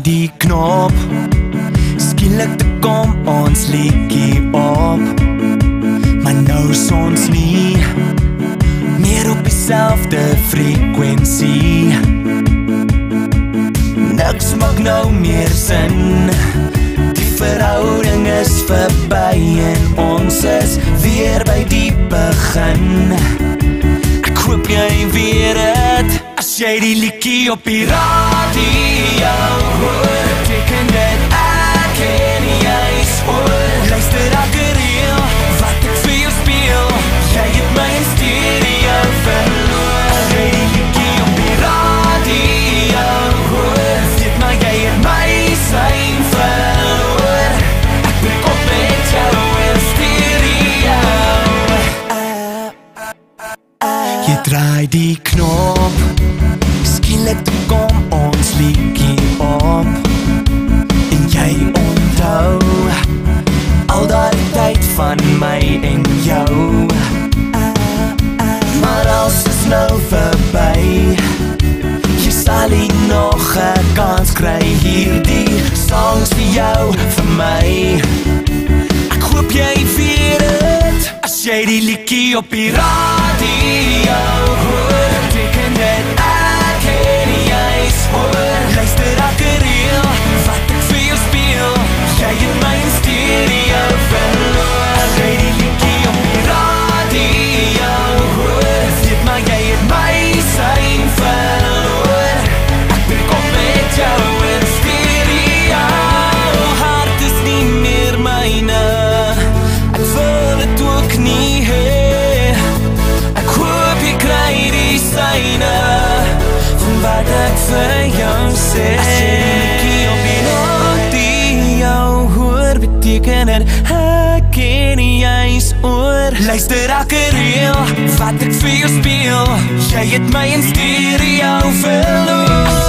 die knop, skielik te kom ons liedjie op. Maar nou is ons nie meer op dieselfde frekwensie. Niks maak nou meer sin, die verhouding is verby en ons is weer by die begin. Ek hoop jy weet het, as jy die liedjie op die radio hoor, beteken dit ek en jy is oor. Luister elke reel wat ek vir jou speel, jy het my in stereo verloor. As jy die liedjie op die radio hoor, weet maar jy het my sein verloor. Ek breek op met jou in stereo. Jy draai die knop, skielik te kom ons liedjie op. En jy onthou al die tyd van my en jou. Maar als is nou verby, jy sal nie nog 'n kans kry. Hierdie songs vir jou, vir my. Ek hoop jy weet het, as jy die liedjie op die radio hoor, beteken dit ek en jy is oor. Luister elke reel wat ek vir jou speel, jy het my in stereo verloor. As jy die liedjie op die radio hoor, weet maar jy het my sein verloor. Ek breek op met jou in stereo. Hart is nie meer myne, ek wil het ook nie hee. Ek hoop jy kry die syne van wat ek vir jou sê. As jy die liedjie op die radio hoor, beteken dit ek en jy is oor. Luister elke reel wat ek vir jou speel, jy het my in stereo verloor.